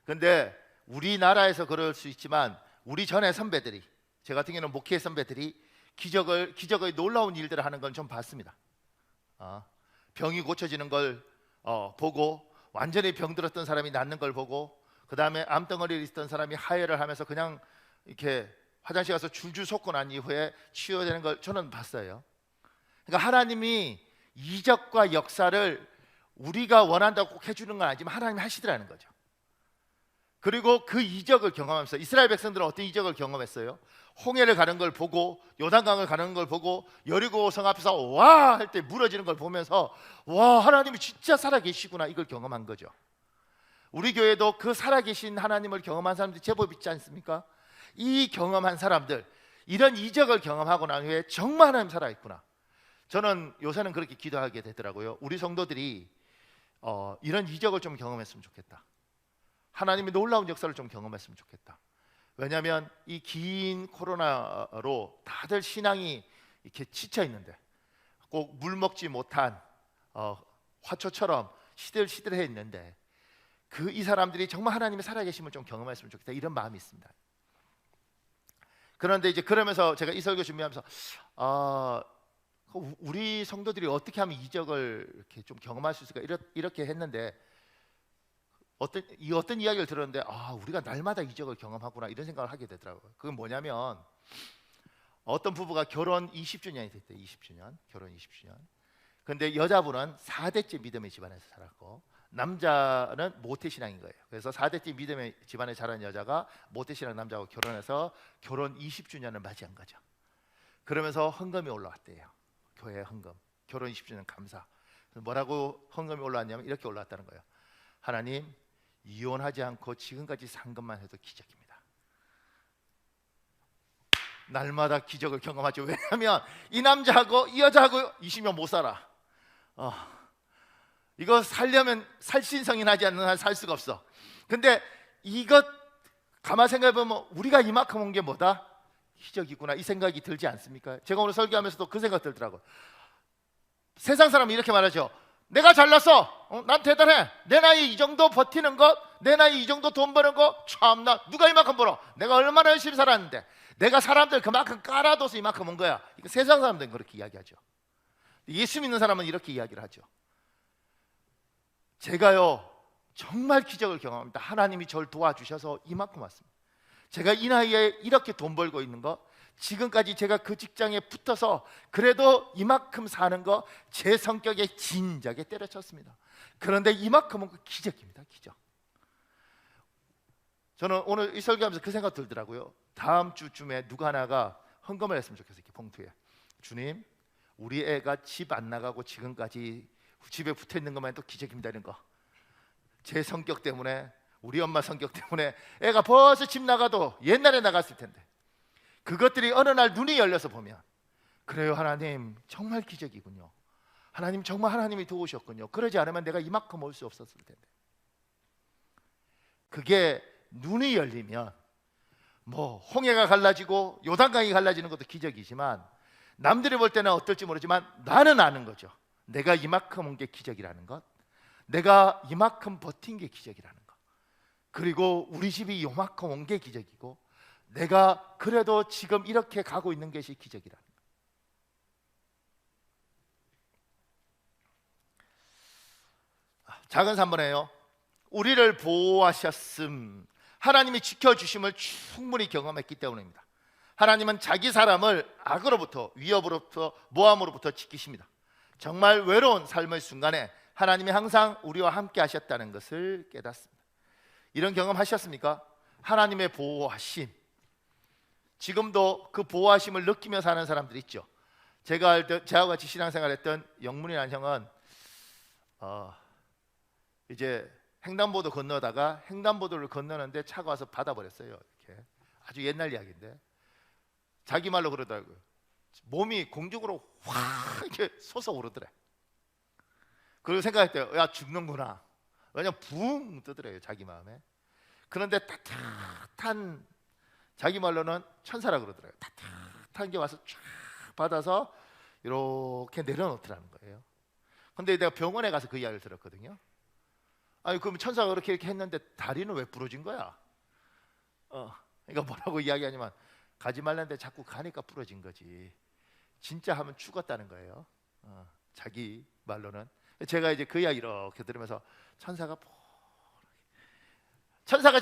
그런데 우리나라에서 그럴 수 있지만 우리 전에 선배들이, 제 같은 경우는 목회 선배들이 기적의 놀라운 일들을 하는 건 좀 봤습니다. 병이 고쳐지는 걸 보고, 완전히 병들었던 사람이 낫는 걸 보고, 그 다음에 암덩어리에 있던 사람이 하혈을 하면서 그냥 이렇게 화장실 가서 줄줄 솟고 난 이후에 치유되는 걸 저는 봤어요. 그러니까 하나님이 이적과 역사를 우리가 원한다고 꼭 해주는 건 아니지만 하나님이 하시더라는 거죠. 그리고 그 이적을 경험하면서 이스라엘 백성들은 어떤 이적을 경험했어요? 홍해를 가는 걸 보고, 요단강을 가는 걸 보고, 여리고 성 앞에서 와 할 때 무너지는 걸 보면서 와, 하나님이 진짜 살아계시구나, 이걸 경험한 거죠. 우리 교회도 그 살아계신 하나님을 경험한 사람들이 제법 있지 않습니까? 이 경험한 사람들, 이런 이적을 경험하고 난 후에 정말 하나님 살아있구나. 저는 요새는 그렇게 기도하게 되더라고요. 우리 성도들이 이런 이적을 좀 경험했으면 좋겠다. 하나님의 놀라운 역사를 좀 경험했으면 좋겠다. 왜냐하면 이 긴 코로나로 다들 신앙이 이렇게 지쳐 있는데, 꼭 물 먹지 못한 화초처럼 시들시들해 있는데, 이 사람들이 정말 하나님의 살아계심을 좀 경험했으면 좋겠다, 이런 마음이 있습니다. 그런데 이제 그러면서 제가 이 설교 준비하면서 우리 성도들이 어떻게 하면 이적을 이렇게 좀 경험할 수 있을까, 이렇게 했는데 어떤 이야기를 들었는데 우리가 날마다 이적을 경험하구나, 이런 생각을 하게 되더라고요. 그건 뭐냐면 어떤 부부가 결혼 20주년이 됐대요. 20주년, 결혼 20주년. 근데 여자분은 4대째 믿음의 집안에서 살았고 남자는 모태신앙인 거예요. 그래서 4대째 믿음의 집안에 자란 여자가 모태신앙 남자하고 결혼해서 결혼 20주년을 맞이한 거죠. 그러면서 헌금이 올라왔대요. 교회 헌금, 결혼 20주년 감사. 뭐라고 헌금이 올라왔냐면 이렇게 올라왔다는 거예요. 하나님, 이혼하지 않고 지금까지 산 것만 해도 기적입니다. 날마다 기적을 경험하죠. 왜냐하면 이 남자하고 이 여자하고 20년 못 살아. 이거 살려면 살신성이 나지 않는 한 살 수가 없어. 근데 이것 가만 생각해보면 우리가 이만큼 온 게 뭐다? 기적이구나, 이 생각이 들지 않습니까? 제가 오늘 설교하면서도 그 생각 들더라고요. 세상 사람은 이렇게 말하죠. 내가 잘났어, 난 대단해, 내 나이 이 정도 버티는 것, 내 나이 이 정도 돈 버는 거, 참나 누가 이만큼 벌어, 내가 얼마나 열심히 살았는데, 내가 사람들 그만큼 깔아둬서 이만큼 온 거야. 세상 사람들은 그렇게 이야기하죠. 예수 믿는 사람은 이렇게 이야기를 하죠. 제가요 정말 기적을 경험합니다. 하나님이 저를 도와주셔서 이만큼 왔습니다. 제가 이 나이에 이렇게 돈 벌고 있는 거 지금까지 제가 그 직장에 붙어서 그래도 이만큼 사는 거 제 성격에 진작에 때려쳤습니다. 그런데 이만큼은 그 기적입니다. 기적. 저는 오늘 이 설교하면서 그 생각 들더라고요. 다음 주쯤에 누가 하나가 헌금을 했으면 좋겠어요. 이렇게 봉투에. 주님, 우리 애가 집 안 나가고 지금까지 집에 붙어 있는 것만 해도 기적입니다. 이런 거. 제 성격 때문에, 우리 엄마 성격 때문에 애가 벌써 집 나가도 옛날에 나갔을 텐데, 그것들이 어느 날 눈이 열려서 보면, 그래요, 하나님 정말 기적이군요. 하나님 정말 하나님이 도우셨군요. 그러지 않으면 내가 이만큼 올 수 없었을 텐데. 그게 눈이 열리면 뭐 홍해가 갈라지고 요단강이 갈라지는 것도 기적이지만, 남들이 볼 때는 어떨지 모르지만 나는 아는 거죠. 내가 이만큼 온 게 기적이라는 것, 내가 이만큼 버틴 게 기적이라는 것, 그리고 우리 집이 요만큼 온 게 기적이고, 내가 그래도 지금 이렇게 가고 있는 것이 기적이라는 것. 작은 3번에요. 우리를 보호하셨음. 하나님이 지켜주심을 충분히 경험했기 때문입니다. 하나님은 자기 사람을 악으로부터, 위협으로부터, 모함으로부터 지키십니다. 정말 외로운 삶의 순간에 하나님이 항상 우리와 함께 하셨다는 것을 깨닫습니다. 이런 경험 하셨습니까? 하나님의 보호하심. 지금도 그 보호하심을 느끼며 사는 사람들이 있죠. 제가 알던, 저와 같이 신앙생활했던 영문이라는 형은 이제 횡단보도 건너다가 횡단보도를 건너는데 차가 와서 받아버렸어요. 이렇게. 아주 옛날 이야기인데, 자기 말로 그러더라고요. 몸이 공중으로 확 이렇게 솟아오르더래. 그리고 생각했대요. 야, 죽는구나. 왜냐면 붕 뜨더래요, 자기 마음에. 그런데 따뜻한, 자기 말로는 천사라 그러더라고요. 따뜻한 게 와서 쫙 받아서 이렇게 내려놓더라는 거예요. 근데 내가 병원에 가서 그 이야기를 들었거든요. 아니, 그럼 천사가 그렇게 이렇게 했는데 다리는 왜 부러진 거야? 그러니까 뭐라고 이야기하냐면, 가지 말라는데 자꾸 가니까 부러진 거지. 진짜 하면 죽었다는 거예요. 자기 말로는. 제가 이제 그 이야기 이렇게 들으면서, 천사가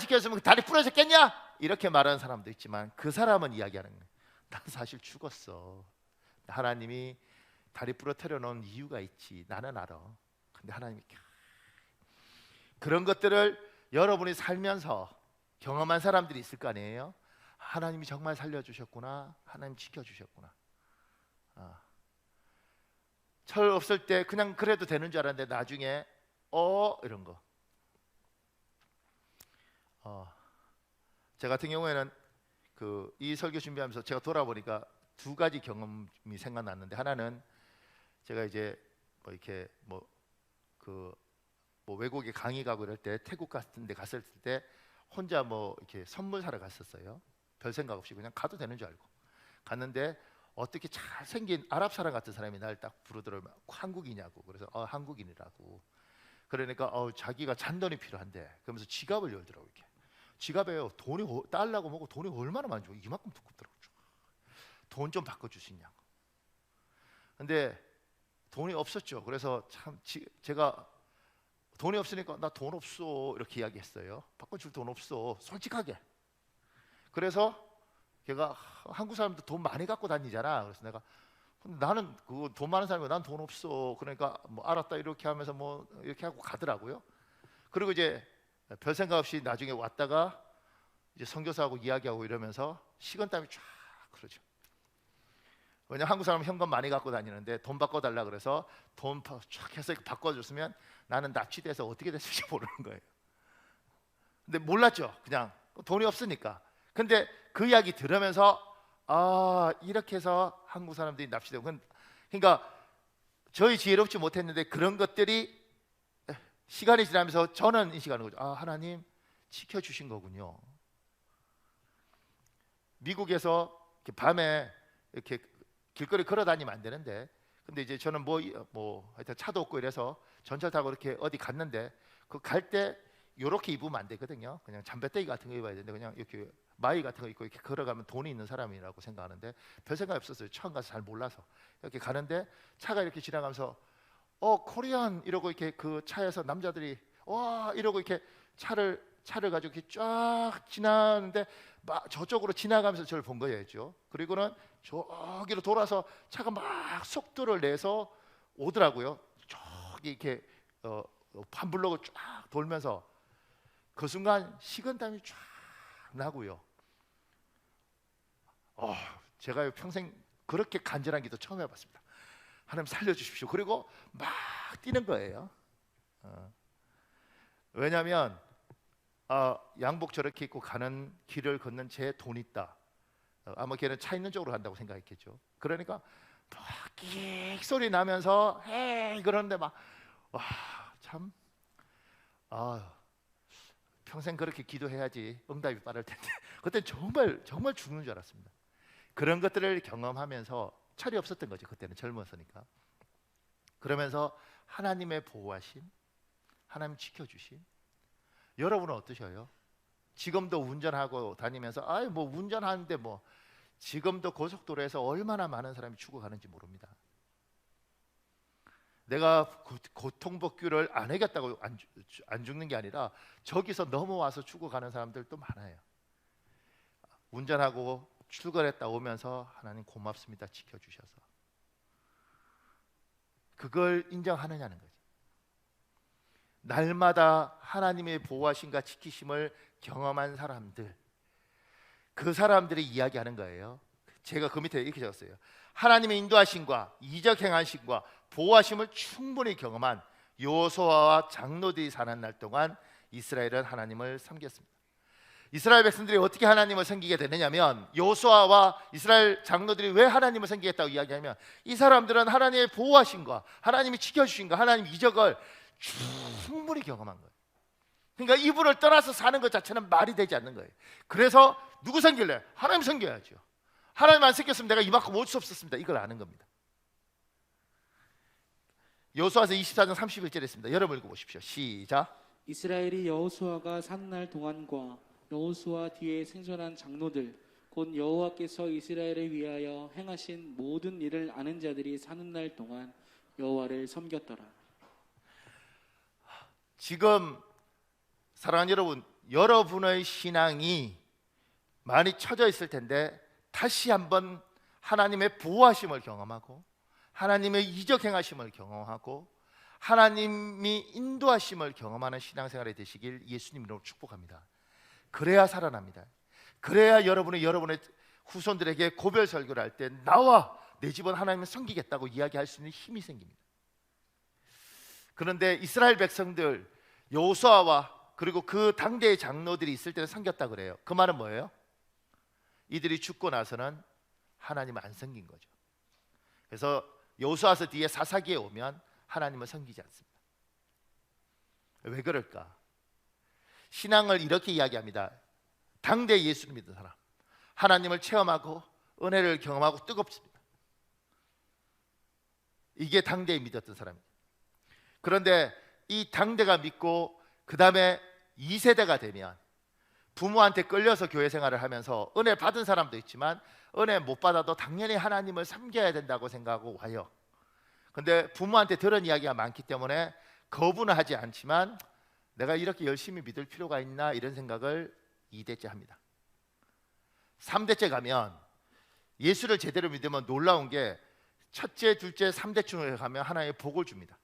지켜줬으면 다리 부러졌겠냐? 이렇게 말하는 사람도 있지만, 그 사람은 이야기하는 거예요. 난 사실 죽었어. 하나님이 다리 부러뜨려 놓은 이유가 있지. 나는 알아. 근데 하나님이, 그런 것들을 여러분이 살면서 경험한 사람들이 있을 거 아니에요? 하나님이 정말 살려주셨구나. 하나님 지켜주셨구나. 철 없을 때 그냥 그래도 되는 줄 알았는데 나중에 이런 거. 제 같은 경우에는 이 설교 준비하면서 제가 돌아보니까 두 가지 경험이 생각났는데, 하나는 제가 이제 뭐 이렇게 뭐 외국에 강의 가고 이럴 때, 태국 같은 데 갔을 때 혼자 뭐 이렇게 선물 사러 갔었어요. 별 생각 없이 그냥 가도 되는 줄 알고 갔는데, 어떻게 잘생긴 아랍 사람 같은 사람이 날 딱 부르더라고요. 한국이냐고. 그래서 한국인이라고. 그러니까 자기가 잔돈이 필요한데, 그러면서 지갑을 열더라고요. 이렇게. 지갑에요, 돈이 달라고 뭐고 돈이 얼마나 많이 줘. 이만큼 두껍더라고요. 돈 좀 바꿔줄 수 있냐고. 근데 돈이 없었죠. 그래서 참 제가 돈이 없으니까, 나 돈 없어, 이렇게 이야기했어요. 바꿔줄 돈 없어, 솔직하게. 그래서 걔가, 한국 사람도 돈 많이 갖고 다니잖아. 그래서 내가, 근데 나는 그 돈 많은 사람이고 난 돈 없어. 그러니까 뭐 알았다 이렇게 하면서 뭐 이렇게 하고 가더라고요. 그리고 이제 별 생각 없이 나중에 왔다가 이제 선교사하고 이야기하고 이러면서 식은땀이 쫙 흐르죠. 왜냐면 한국 사람은 현금 많이 갖고 다니는데 돈 바꿔달라 그래서 돈 쫙 해서 바꿔줬으면 나는 납치돼서 어떻게 됐을지 모르는 거예요. 근데 몰랐죠. 그냥 돈이 없으니까. 근데 그 이야기 들으면서, 이렇게 해서 한국 사람들이 납치되고. 그러니까 저희 지혜롭지 못했는데 그런 것들이 시간이 지나면서 저는 인식하는 거죠. 하나님 지켜주신 거군요. 미국에서 이렇게 밤에 이렇게 길거리 걸어 다니면 안 되는데, 근데 이제 저는 하여튼 차도 없고 이래서 전철 타고 이렇게 어디 갔는데, 그 갈 때 이렇게 입으면 안 되거든요. 그냥 잠배대기 같은 거 입어야 되는데, 그냥 이렇게 마이 같은 거 입고 이렇게 걸어가면 돈이 있는 사람이라고 생각하는데, 별 생각이 없었어요. 처음 가서 잘 몰라서. 이렇게 가는데 차가 이렇게 지나가면서 코리안 이러고 이렇게 그 차에서 남자들이 와 이러고 이렇게 차를 차를 가지고 이렇게 쫙 지나는데 막 저쪽으로 지나가면서 저를 본 거였죠. 그리고는 저기로 돌아서 차가 막 속도를 내서 오더라고요. 저기 이렇게 한 블록을 쫙 돌면서 그 순간 식은땀이 쫙 나고요. 제가 평생 그렇게 간절한 기도 처음 해봤습니다. 하나님 살려주십시오. 그리고 막 뛰는 거예요. 왜냐하면 양복 저렇게 입고 가는 길을 걷는 제 돈 있다. 아마 걔는 차 있는 쪽으로 간다고 생각했겠죠. 그러니까 막 끽 소리 나면서 헤이 그러는데 막 참 평생 그렇게 기도해야지 응답이 빠를 텐데 그때 정말 죽는 줄 알았습니다. 그런 것들을 경험하면서 철이 없었던 거죠. 그때는 젊었으니까. 그러면서 하나님의 보호하심, 하나님 지켜주심. 여러분은 어떠셔요? 지금도 운전하고 다니면서 뭐 운전하는데 뭐 지금도 고속도로에서 얼마나 많은 사람이 죽어가는지 모릅니다. 내가 고통복귀를 안 하겠다고 안 죽는 게 아니라 저기서 넘어와서 죽어가는 사람들도 많아요. 운전하고 출근했다 오면서 하나님 고맙습니다 지켜주셔서 그걸 인정하느냐는 거지. 날마다 하나님의 보호하심과 지키심을 경험한 사람들, 그 사람들이 이야기하는 거예요. 제가 그 밑에 이렇게 적었어요. 하나님의 인도하심과 이적 행하심과 보호하심을 충분히 경험한 여호수아와 장로들이 사는 날 동안 이스라엘은 하나님을 섬겼습니다. 이스라엘 백성들이 어떻게 하나님을 섬기게 되느냐면 여호수아와 이스라엘 장로들이 왜 하나님을 섬기겠다고 이야기하면 이 사람들은 하나님의 보호하심과 하나님이 지켜주신 거 하나님 이적을 충분히 경험한 거예요. 그러니까 이분을 떠나서 사는 것 자체는 말이 되지 않는 거예요. 그래서 누구 섬길래? 하나님 섬겨야죠. 하나님 안 섬겼으면 내가 이만큼 올 수 없었습니다. 이걸 아는 겁니다. 여호수아서 24장 31절에 있습니다. 여러분 읽어보십시오. 시작. 이스라엘이 여호수아가 사는 날 동안과 여호수아 뒤에 생존한 장로들 곧 여호와께서 이스라엘을 위하여 행하신 모든 일을 아는 자들이 사는 날 동안 여호와를 섬겼더라. 지금 사랑하는 여러분, 여러분의 신앙이 많이 처져 있을 텐데 다시 한번 하나님의 보호하심을 경험하고 하나님의 이적 행하심을 경험하고 하나님이 인도하심을 경험하는 신앙생활이 되시길 예수님 이름으로 축복합니다. 그래야 살아납니다. 그래야 여러분의 후손들에게 고별 설교를 할 때 나와 내 집은 하나님을 섬기겠다고 이야기할 수 있는 힘이 생깁니다. 그런데 이스라엘 백성들 여호수아와 그리고 그 당대의 장로들이 있을 때는 섬겼다 그래요. 그 말은 뭐예요? 이들이 죽고 나서는 하나님을 안 섬긴 거죠. 그래서 여호수아서 뒤에 사사기에 오면 하나님을 섬기지 않습니다. 왜 그럴까? 신앙을 이렇게 이야기합니다. 당대 예수를 믿는 사람, 하나님을 체험하고 은혜를 경험하고 뜨겁습니다. 이게 당대에 믿었던 사람입니다. 그런데 이 당대가 믿고 그 다음에 2세대가 되면 부모한테 끌려서 교회 생활을 하면서 은혜 받은 사람도 있지만 은혜 못 받아도 당연히 하나님을 섬겨야 된다고 생각하고 와요. 근데 부모한테 들은 이야기가 많기 때문에 거부는 하지 않지만 내가 이렇게 열심히 믿을 필요가 있나 이런 생각을 2대째 합니다. 3대째 가면 예수를 제대로 믿으면 놀라운 게 첫째, 둘째, 3대쯤에 가면 하나님의 복을 줍니다.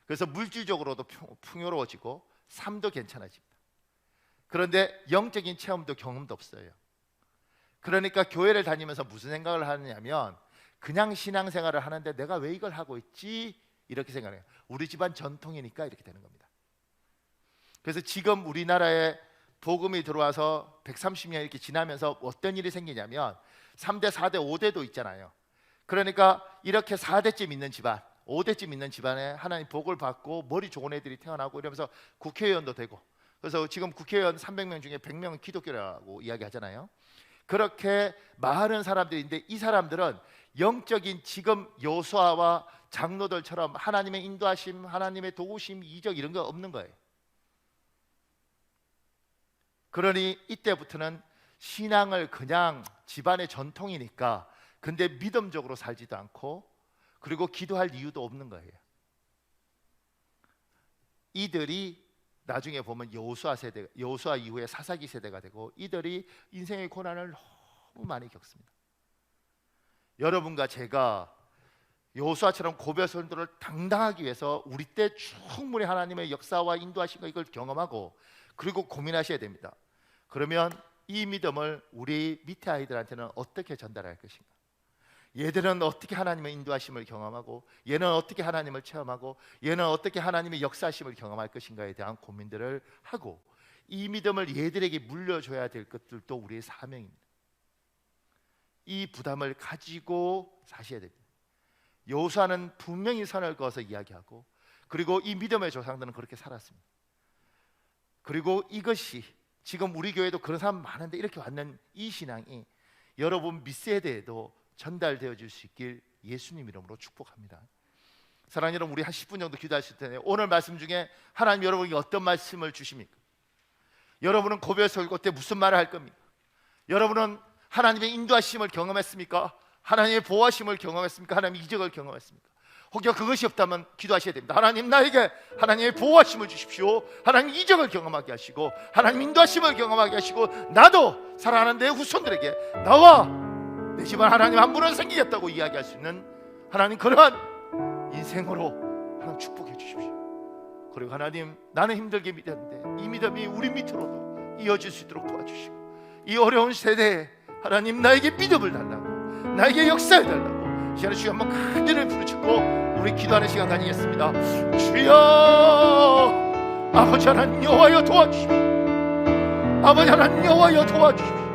그래서 물질적으로도 풍요로워지고 삶도 괜찮아집니다. 그런데 영적인 체험도 경험도 없어요. 그러니까 교회를 다니면서 무슨 생각을 하느냐면 그냥 신앙생활을 하는데 내가 왜 이걸 하고 있지? 이렇게 생각해요. 우리 집안 전통이니까 이렇게 되는 겁니다. 그래서 지금 우리나라에 복음이 들어와서 130년 이렇게 지나면서 어떤 일이 생기냐면 3대, 4대, 5대도 있잖아요. 그러니까 이렇게 4대쯤 있는 집안, 5대쯤 있는 집안에 하나님 복을 받고 머리 좋은 애들이 태어나고 이러면서 국회의원도 되고 그래서 지금 국회의원 300명 중에 100명은 기독교라고 이야기하잖아요. 그렇게 많은 사람들인데 이 사람들은 영적인 지금 여호수아와 장로들처럼 하나님의 인도하심, 하나님의 도우심, 이적 이런 거 없는 거예요. 그러니 이때부터는 신앙을 그냥 집안의 전통이니까 근데 믿음적으로 살지도 않고 그리고 기도할 이유도 없는 거예요. 이들이 나중에 보면 여호수아 이후에 사사기 세대가 되고 이들이 인생의 고난을 너무 많이 겪습니다. 여러분과 제가 여호수아처럼 고별 선도를 당당하기 위해서 우리 때 충분히 하나님의 역사와 인도하신 이걸 경험하고 그리고 고민하셔야 됩니다. 그러면 이 믿음을 우리 밑에 아이들한테는 어떻게 전달할 것인가? 얘들은 어떻게 하나님의 인도하심을 경험하고 얘는 어떻게 하나님을 체험하고 얘는 어떻게 하나님의 역사하심을 경험할 것인가에 대한 고민들을 하고 이 믿음을 얘들에게 물려줘야 될 것들도 우리의 사명입니다. 이 부담을 가지고 사셔야 됩니다. 여호수아는 분명히 선을 그어서 이야기하고 그리고 이 믿음의 조상들은 그렇게 살았습니다. 그리고 이것이 지금 우리 교회도 그런 사람 많은데 이렇게 왔는 이 신앙이 여러분 밑세대에도 전달되어 줄 수 있길 예수님 이름으로 축복합니다. 사랑하는 여러분, 우리 한 10분 정도 기도하실 텐데 오늘 말씀 중에 하나님 여러분에게 어떤 말씀을 주십니까? 여러분은 고별 설교 때 무슨 말을 할 겁니까? 여러분은 하나님의 인도하심을 경험했습니까? 하나님의 보호하심을 경험했습니까? 하나님의 이적을 경험했습니까? 혹여 그것이 없다면 기도하셔야 됩니다. 하나님, 나에게 하나님의 보호하심을 주십시오. 하나님 이적을 경험하게 하시고 하나님 인도하심을 경험하게 하시고 나도 사랑하는 내 후손들에게 나와 내 집안 하나님 한 분은 생기겠다고 이야기할 수 있는 하나님 그러한 인생으로 하나님 축복해 주십시오. 그리고 하나님, 나는 힘들게 믿었는데 이 믿음이 우리 밑으로도 이어질 수 있도록 도와주시고 이 어려운 세대에 하나님 나에게 믿음을 달라고 나에게 역사해 달라고 이 시간에 주여 한번 간절히 부르짖고 우리 기도하는 시간 가지겠습니다. 주여, 아버지 하나님 여호와여 도와주십시오. 아버지 하나님 여호와여 도와주십시오.